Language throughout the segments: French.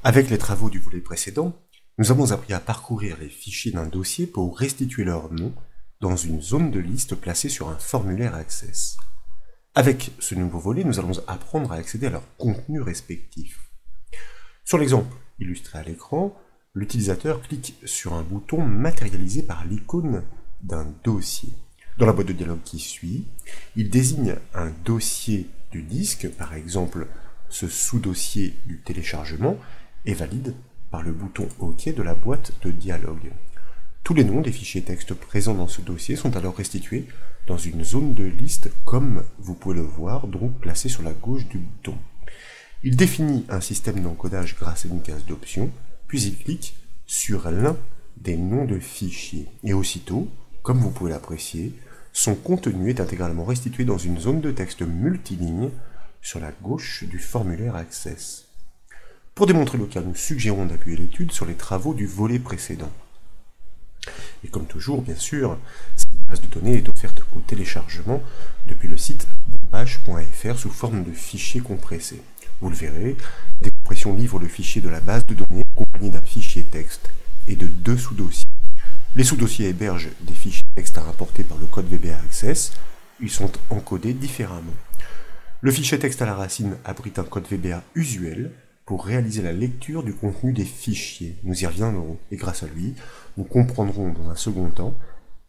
Avec les travaux du volet précédent, nous avons appris à parcourir les fichiers d'un dossier pour restituer leur nom dans une zone de liste placée sur un formulaire Access. Avec ce nouveau volet, nous allons apprendre à accéder à leur contenu respectif. Sur l'exemple illustré à l'écran, l'utilisateur clique sur un bouton matérialisé par l'icône d'un dossier. Dans la boîte de dialogue qui suit, il désigne un dossier du disque, par exemple ce sous-dossier du téléchargement, et valide par le bouton OK de la boîte de dialogue. Tous les noms des fichiers texte présents dans ce dossier sont alors restitués dans une zone de liste comme vous pouvez le voir, donc placée sur la gauche du bouton. Il définit un système d'encodage grâce à une case d'options, puis il clique sur l'un des noms de fichiers. Et aussitôt, comme vous pouvez l'apprécier, son contenu est intégralement restitué dans une zone de texte multiligne sur la gauche du formulaire Access. Pour démontrer le cas, nous suggérons d'appuyer l'étude sur les travaux du volet précédent. Et comme toujours, bien sûr, cette base de données est offerte au téléchargement depuis le site bombage.fr sous forme de fichier compressé. Vous le verrez, la décompression livre le fichier de la base de données accompagné d'un fichier texte et de deux sous-dossiers. Les sous-dossiers hébergent des fichiers texte à importer par le code VBA Access. Ils sont encodés différemment. Le fichier texte à la racine abrite un code VBA usuel pour réaliser la lecture du contenu des fichiers. Nous y reviendrons, et grâce à lui, nous comprendrons dans un second temps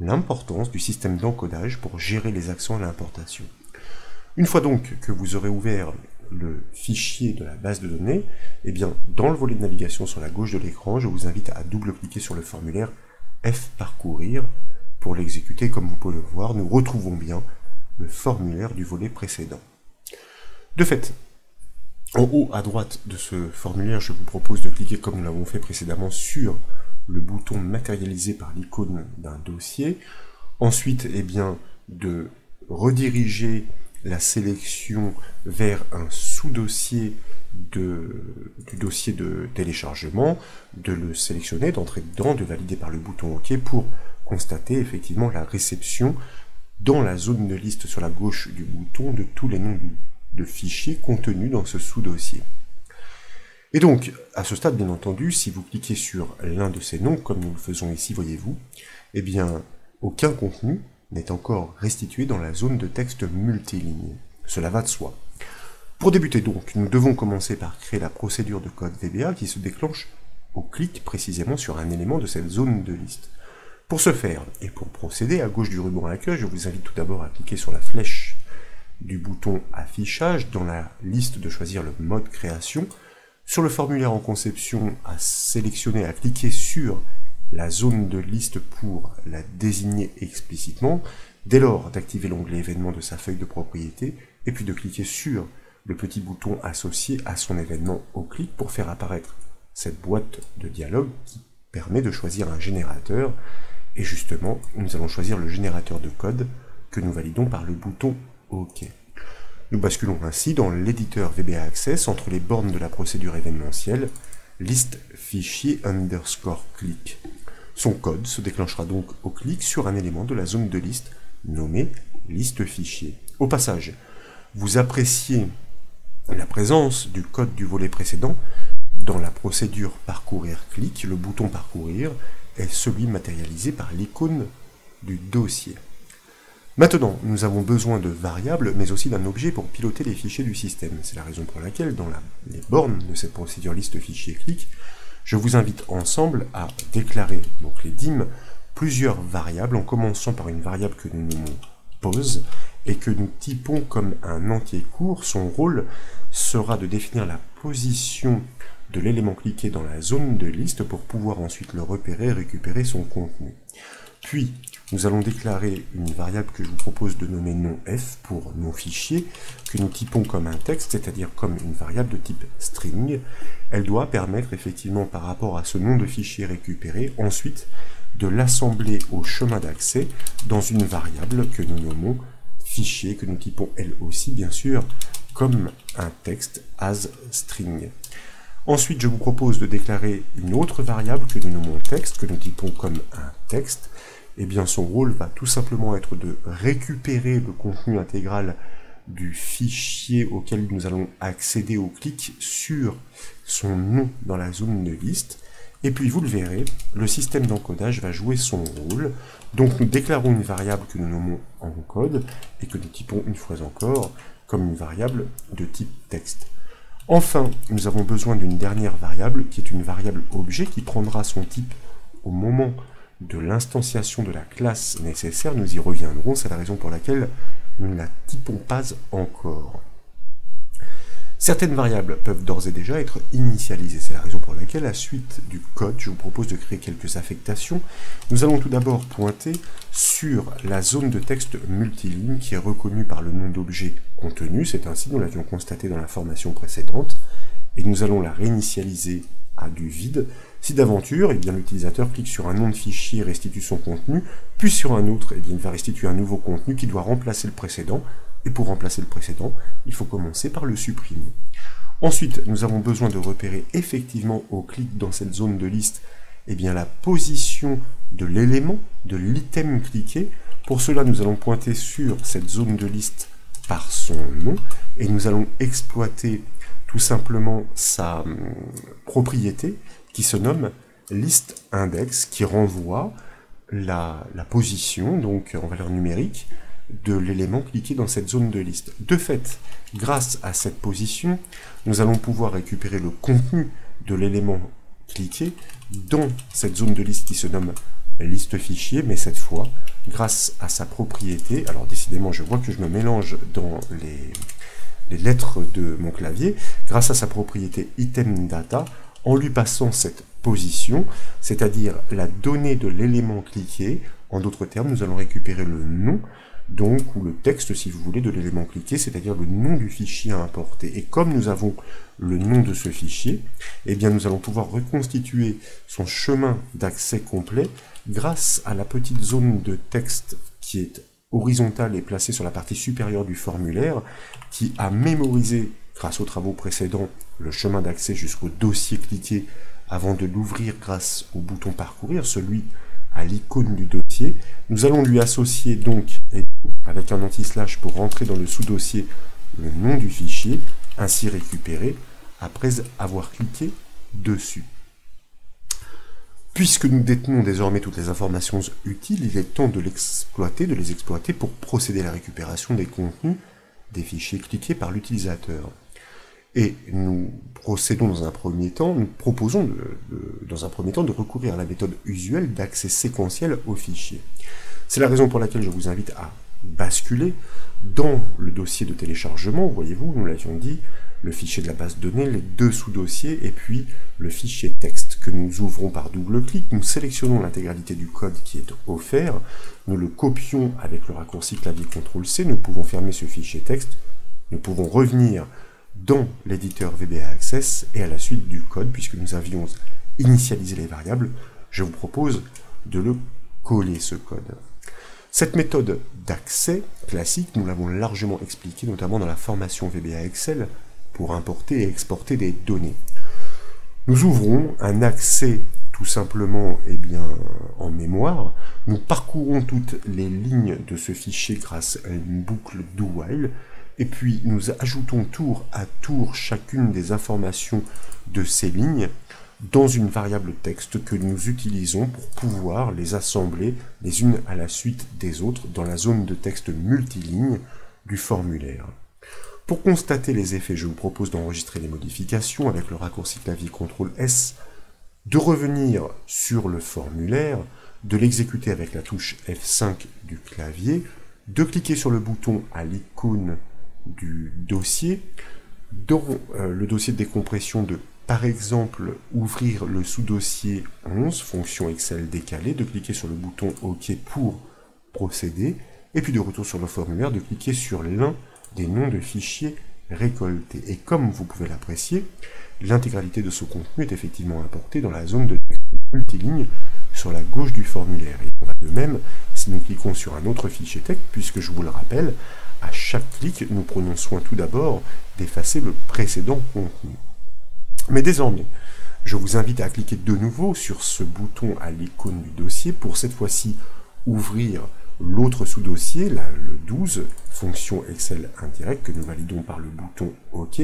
l'importance du système d'encodage pour gérer les accents à l'importation. Une fois donc que vous aurez ouvert le fichier de la base de données, eh bien, dans le volet de navigation sur la gauche de l'écran, je vous invite à double-cliquer sur le formulaire F parcourir. Pour l'exécuter, comme vous pouvez le voir, nous retrouvons bien le formulaire du volet précédent. De fait, en haut à droite de ce formulaire, je vous propose de cliquer, comme nous l'avons fait précédemment, sur le bouton matérialisé par l'icône d'un dossier. Ensuite, eh bien, de rediriger la sélection vers un sous-dossier du dossier de téléchargement, de le sélectionner, d'entrer dedans, de valider par le bouton OK pour constater effectivement la réception dans la zone de liste sur la gauche du bouton de tous les noms de fichiers contenus dans ce sous-dossier. Et donc, à ce stade, bien entendu, si vous cliquez sur l'un de ces noms, comme nous le faisons ici, voyez-vous, eh bien, aucun contenu n'est encore restitué dans la zone de texte multiligne. Cela va de soi. Pour débuter donc, nous devons commencer par créer la procédure de code VBA qui se déclenche au clic précisément sur un élément de cette zone de liste. Pour ce faire, et pour procéder, à gauche du ruban accueil, je vous invite tout d'abord à cliquer sur la flèche du bouton affichage dans la liste de choisir le mode création. Sur le formulaire en conception, à sélectionner, à cliquer sur la zone de liste pour la désigner explicitement, dès lors d'activer l'onglet événement de sa feuille de propriété, et puis de cliquer sur le petit bouton associé à son événement au clic pour faire apparaître cette boîte de dialogue qui permet de choisir un générateur, et justement, nous allons choisir le générateur de code que nous validons par le bouton OK. Nous basculons ainsi dans l'éditeur VBA Access entre les bornes de la procédure événementielle, liste fichier underscore clic. Son code se déclenchera donc au clic sur un élément de la zone de liste nommé liste fichier. Au passage, vous appréciez la présence du code du volet précédent dans la procédure parcourir clic. Le bouton parcourir est celui matérialisé par l'icône du dossier. Maintenant, nous avons besoin de variables, mais aussi d'un objet pour piloter les fichiers du système. C'est la raison pour laquelle, dans les bornes de cette procédure liste fichier clic, je vous invite ensemble à déclarer, donc les dim, plusieurs variables, en commençant par une variable que nous nommons pose, et que nous typons comme un entier court. Son rôle sera de définir la position de l'élément cliqué dans la zone de liste pour pouvoir ensuite le repérer et récupérer son contenu. Puis, nous allons déclarer une variable que je vous propose de nommer nonf pour non fichier, que nous typons comme un texte, c'est-à-dire comme une variable de type string. Elle doit permettre effectivement par rapport à ce nom de fichier récupéré, ensuite de l'assembler au chemin d'accès dans une variable que nous nommons fichier, que nous typons elle aussi bien sûr comme un texte as string. Ensuite, je vous propose de déclarer une autre variable que nous nommons texte, que nous typons comme un texte. Eh bien, son rôle va tout simplement être de récupérer le contenu intégral du fichier auquel nous allons accéder au clic sur son nom dans la zone de liste. Et puis, vous le verrez, le système d'encodage va jouer son rôle. Donc, nous déclarons une variable que nous nommons encode et que nous typons une fois encore comme une variable de type texte. Enfin, nous avons besoin d'une dernière variable qui est une variable objet qui prendra son type au moment de l'instanciation de la classe nécessaire. Nous y reviendrons, c'est la raison pour laquelle nous ne la typons pas encore. Certaines variables peuvent d'ores et déjà être initialisées. C'est la raison pour laquelle, à la suite du code, je vous propose de créer quelques affectations. Nous allons tout d'abord pointer sur la zone de texte multiligne qui est reconnue par le nom d'objet contenu. C'est ainsi, nous l'avions constaté dans la formation précédente. Et nous allons la réinitialiser à du vide. Si d'aventure, l'utilisateur clique sur un nom de fichier et restitue son contenu, puis sur un autre, il va restituer un nouveau contenu qui doit remplacer le précédent. Et pour remplacer le précédent, il faut commencer par le supprimer. Ensuite, nous avons besoin de repérer effectivement au clic dans cette zone de liste la position de l'élément, de l'item cliqué. Pour cela, nous allons pointer sur cette zone de liste par son nom et nous allons exploiter tout simplement sa propriété qui se nomme listIndex qui renvoie la position, donc en valeur numérique, de l'élément cliqué dans cette zone de liste. De fait, grâce à cette position, nous allons pouvoir récupérer le contenu de l'élément cliqué dans cette zone de liste qui se nomme liste fichier, mais cette fois, grâce à sa propriété, alors décidément je vois que je me mélange dans les lettres de mon clavier, grâce à sa propriété itemData, en lui passant cette position, c'est-à-dire la donnée de l'élément cliqué. En d'autres termes, nous allons récupérer le nom, donc, ou le texte, si vous voulez, de l'élément cliqué, c'est-à-dire le nom du fichier à importer. Et comme nous avons le nom de ce fichier, nous allons pouvoir reconstituer son chemin d'accès complet grâce à la petite zone de texte qui est horizontale et placée sur la partie supérieure du formulaire, qui a mémorisé, grâce aux travaux précédents, le chemin d'accès jusqu'au dossier cliqué avant de l'ouvrir grâce au bouton parcourir, celui à l'icône du dossier. Nous allons lui associer donc, avec un anti-slash pour rentrer dans le sous-dossier, le nom du fichier, ainsi récupéré après avoir cliqué dessus. Puisque nous détenons désormais toutes les informations utiles, il est temps de les exploiter pour procéder à la récupération des contenus des fichiers cliqués par l'utilisateur. Et nous procédons dans un premier temps, nous proposons dans un premier temps de recourir à la méthode usuelle d'accès séquentiel au fichier. C'est la raison pour laquelle je vous invite à basculer dans le dossier de téléchargement, voyez-vous, nous l'avions dit, le fichier de la base de données, les deux sous-dossiers, et puis le fichier texte que nous ouvrons par double clic. Nous sélectionnons l'intégralité du code qui est offert, nous le copions avec le raccourci clavier CTRL-C, nous pouvons fermer ce fichier texte, nous pouvons revenir dans l'éditeur VBA Access et à la suite du code, puisque nous avions initialisé les variables, je vous propose de le coller ce code. Cette méthode d'accès classique, nous l'avons largement expliquée, notamment dans la formation VBA Excel, pour importer et exporter des données. Nous ouvrons un accès tout simplement en mémoire. Nous parcourons toutes les lignes de ce fichier grâce à une boucle do-while, et puis nous ajoutons tour à tour chacune des informations de ces lignes dans une variable texte que nous utilisons pour pouvoir les assembler les unes à la suite des autres dans la zone de texte multiligne du formulaire. Pour constater les effets, je vous propose d'enregistrer les modifications avec le raccourci clavier CTRL-S, de revenir sur le formulaire, de l'exécuter avec la touche F5 du clavier, de cliquer sur le bouton à l'icône du dossier, dans le dossier de décompression de, par exemple, ouvrir le sous-dossier 11, fonction Excel décalée, de cliquer sur le bouton OK pour procéder, et puis de retour sur le formulaire, de cliquer sur l'un des noms de fichiers récoltés. Et comme vous pouvez l'apprécier, l'intégralité de ce contenu est effectivement importée dans la zone de texte multiligne sur la gauche du formulaire. Et il en va de même si nous cliquons sur un autre fichier texte, puisque je vous le rappelle, à chaque clic, nous prenons soin tout d'abord d'effacer le précédent contenu. Mais désormais, je vous invite à cliquer de nouveau sur ce bouton à l'icône du dossier pour cette fois-ci ouvrir l'autre sous-dossier, le 12, fonction Excel indirect, que nous validons par le bouton OK,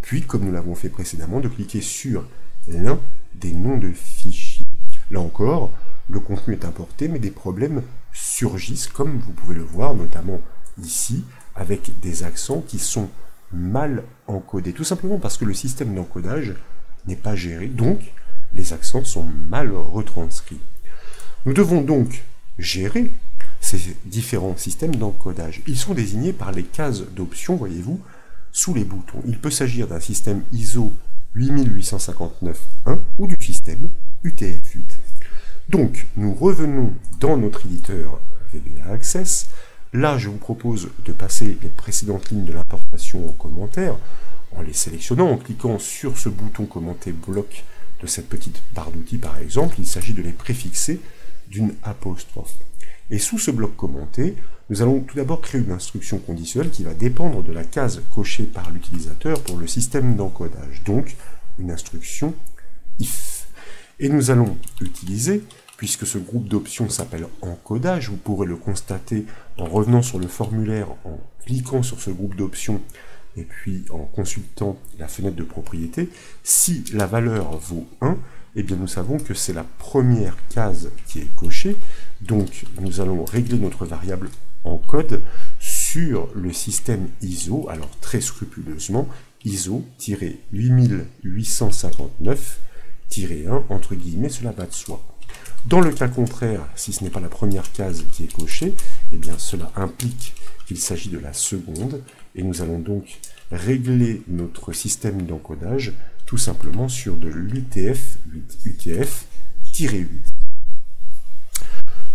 puis, comme nous l'avons fait précédemment, de cliquer sur l'un des noms de fichiers. Là encore, le contenu est importé, mais des problèmes surgissent, comme vous pouvez le voir, notamment ici, avec des accents qui sont mal encodés, tout simplement parce que le système d'encodage n'est pas géré, donc les accents sont mal retranscrits. Nous devons donc gérer ces différents systèmes d'encodage. Ils sont désignés par les cases d'options, voyez-vous, sous les boutons. Il peut s'agir d'un système ISO 8859.1 ou du système UTF-8. Donc, nous revenons dans notre éditeur VBA Access. Là, je vous propose de passer les précédentes lignes de l'importation en commentaire, en les sélectionnant, en cliquant sur ce bouton commenter bloc de cette petite barre d'outils par exemple. Il s'agit de les préfixer d'une apostrophe. Et sous ce bloc commenté, nous allons tout d'abord créer une instruction conditionnelle qui va dépendre de la case cochée par l'utilisateur pour le système d'encodage, donc une instruction if. Et nous allons utiliser, puisque ce groupe d'options s'appelle encodage, vous pourrez le constater en revenant sur le formulaire, en cliquant sur ce groupe d'options, et puis en consultant la fenêtre de propriété. Si la valeur vaut 1, eh bien nous savons que c'est la première case qui est cochée, donc nous allons régler notre variable en code sur le système ISO, alors très scrupuleusement, ISO-8859-1, entre guillemets, cela va de soi. Dans le cas contraire, si ce n'est pas la première case qui est cochée, eh bien cela implique qu'il s'agit de la seconde, et nous allons donc régler notre système d'encodage tout simplement sur de l'UTF-8.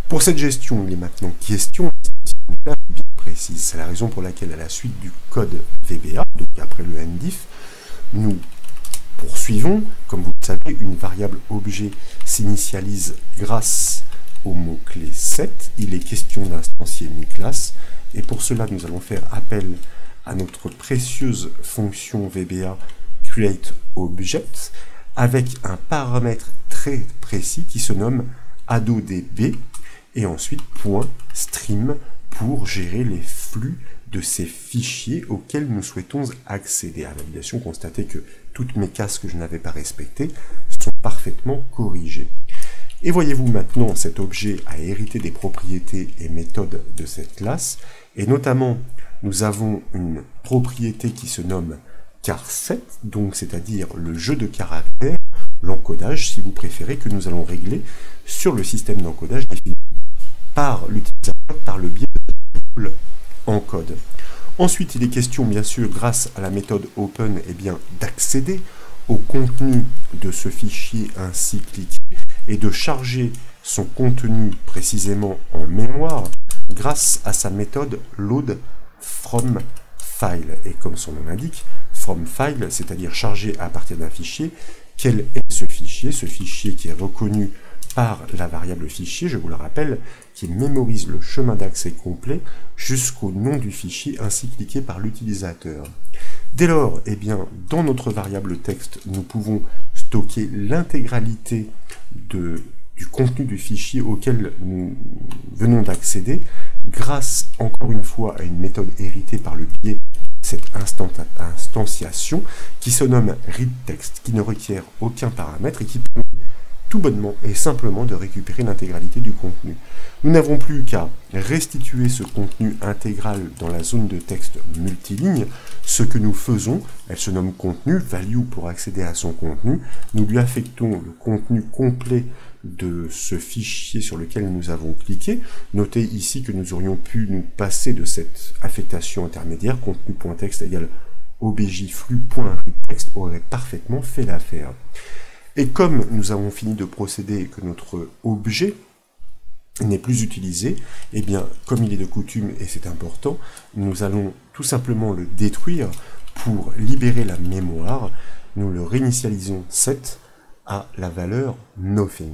Pour cette gestion, il est maintenant question d'une classe bien précise. C'est la raison pour laquelle, à la suite du code VBA, donc après le NDIF, nous poursuivons. Comme vous le savez, une variable objet s'initialise grâce au mot-clé set. Il est question d'instancier une classe, et pour cela, nous allons faire appel à notre précieuse fonction VBA createObject avec un paramètre très précis qui se nomme addodb, et ensuite .stream pour gérer les flux de ces fichiers auxquels nous souhaitons accéder. À validation, constatez que toutes mes cases que je n'avais pas respectées sont parfaitement corrigées. Et voyez-vous maintenant, cet objet a hérité des propriétés et méthodes de cette classe, et notamment nous avons une propriété qui se nomme charset, donc c'est-à-dire le jeu de caractères, l'encodage si vous préférez, que nous allons régler sur le système d'encodage défini par l'utilisateur par le biais de la variable encode. Ensuite, il est question, bien sûr, grâce à la méthode open, eh bien, d'accéder au contenu de ce fichier ainsi cliqué et de charger son contenu précisément en mémoire grâce à sa méthode load from file. Et comme son nom l'indique, from file, c'est-à-dire charger à partir d'un fichier. Quel est ce fichier? Ce fichier qui est reconnu par la variable fichier, je vous le rappelle, qui mémorise le chemin d'accès complet jusqu'au nom du fichier ainsi cliqué par l'utilisateur. Dès lors, eh bien, dans notre variable texte, nous pouvons stocker l'intégralité du contenu du fichier auquel nous venons d'accéder, grâce, encore une fois, à une méthode héritée par le biais de cette instanciation, qui se nomme readText, qui ne requiert aucun paramètre et qui permet tout bonnement et simplement de récupérer l'intégralité du contenu. Nous n'avons plus qu'à restituer ce contenu intégral dans la zone de texte multiligne. Ce que nous faisons, elle se nomme contenu, value pour accéder à son contenu. Nous lui affectons le contenu complet de ce fichier sur lequel nous avons cliqué. Notez ici que nous aurions pu nous passer de cette affectation intermédiaire, contenu.text égale objflux.readText aurait parfaitement fait l'affaire. Et comme nous avons fini de procéder et que notre objet n'est plus utilisé, eh bien, comme il est de coutume, et c'est important, nous allons tout simplement le détruire pour libérer la mémoire. Nous le réinitialisons set à la valeur nothing.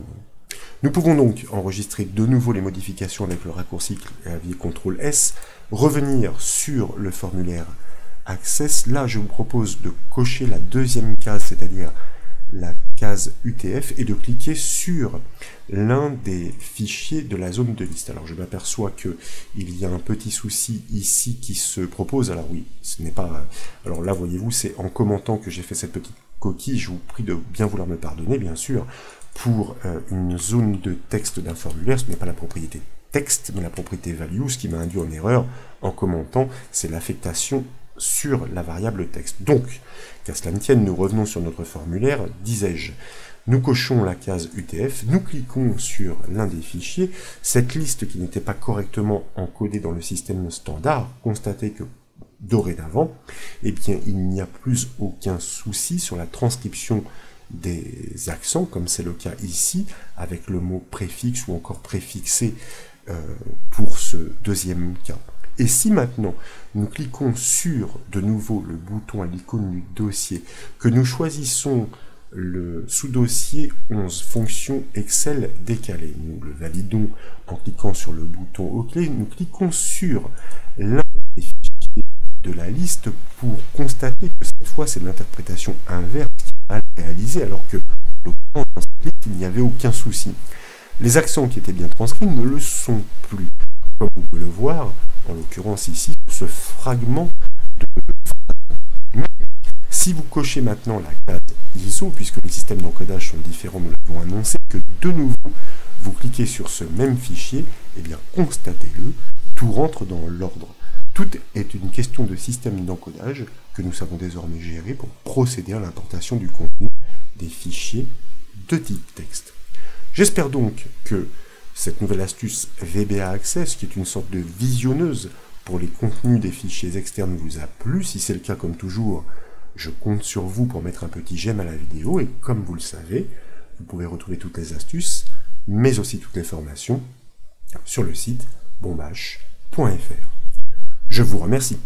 Nous pouvons donc enregistrer de nouveau les modifications avec le raccourci clavier CTRL-S, revenir sur le formulaire Access. Là, je vous propose de cocher la deuxième case, c'est-à-dire la case UTF et de cliquer sur l'un des fichiers de la zone de liste. Alors je m'aperçois qu'il y a un petit souci ici qui se propose. Alors oui, ce n'est pas... Alors là, voyez-vous, c'est en commentant que j'ai fait cette petite coquille. Je vous prie de bien vouloir me pardonner, bien sûr. Pour une zone de texte d'un formulaire, ce n'est pas la propriété texte, mais la propriété value, ce qui m'a induit en erreur en commentant, c'est l'affectation sur la variable texte. Donc, qu'à cela ne tienne, nous revenons sur notre formulaire, disais-je. Nous cochons la case UTF, nous cliquons sur l'un des fichiers. Cette liste qui n'était pas correctement encodée dans le système standard, constatez que dorénavant, eh bien, il n'y a plus aucun souci sur la transcription des accents, comme c'est le cas ici, avec le mot préfixe ou encore préfixé pour ce deuxième cas. Et si maintenant nous cliquons sur de nouveau le bouton à l'icône du dossier, que nous choisissons le sous-dossier 11 fonction Excel décalé, nous le validons en cliquant sur le bouton OK, nous cliquons sur l'un des fichiers de la liste pour constater que cette fois c'est l'interprétation inverse qui a réalisé, alors que dans cette liste il n'y avait aucun souci. Les accents qui étaient bien transcrits ne le sont plus. Comme vous pouvez le voir, en l'occurrence ici, ce fragment de... Si vous cochez maintenant la case ISO, puisque les systèmes d'encodage sont différents, nous l'avons annoncé, que de nouveau, vous cliquez sur ce même fichier, eh bien, constatez-le, tout rentre dans l'ordre. Tout est une question de système d'encodage que nous savons désormais gérer pour procéder à l'importation du contenu des fichiers de type texte. J'espère donc que cette nouvelle astuce VBA Access, qui est une sorte de visionneuse pour les contenus des fichiers externes, vous a plu. Si c'est le cas, comme toujours, je compte sur vous pour mettre un petit j'aime à la vidéo. Et comme vous le savez, vous pouvez retrouver toutes les astuces, mais aussi toutes les formations sur le site bombache.fr. Je vous remercie.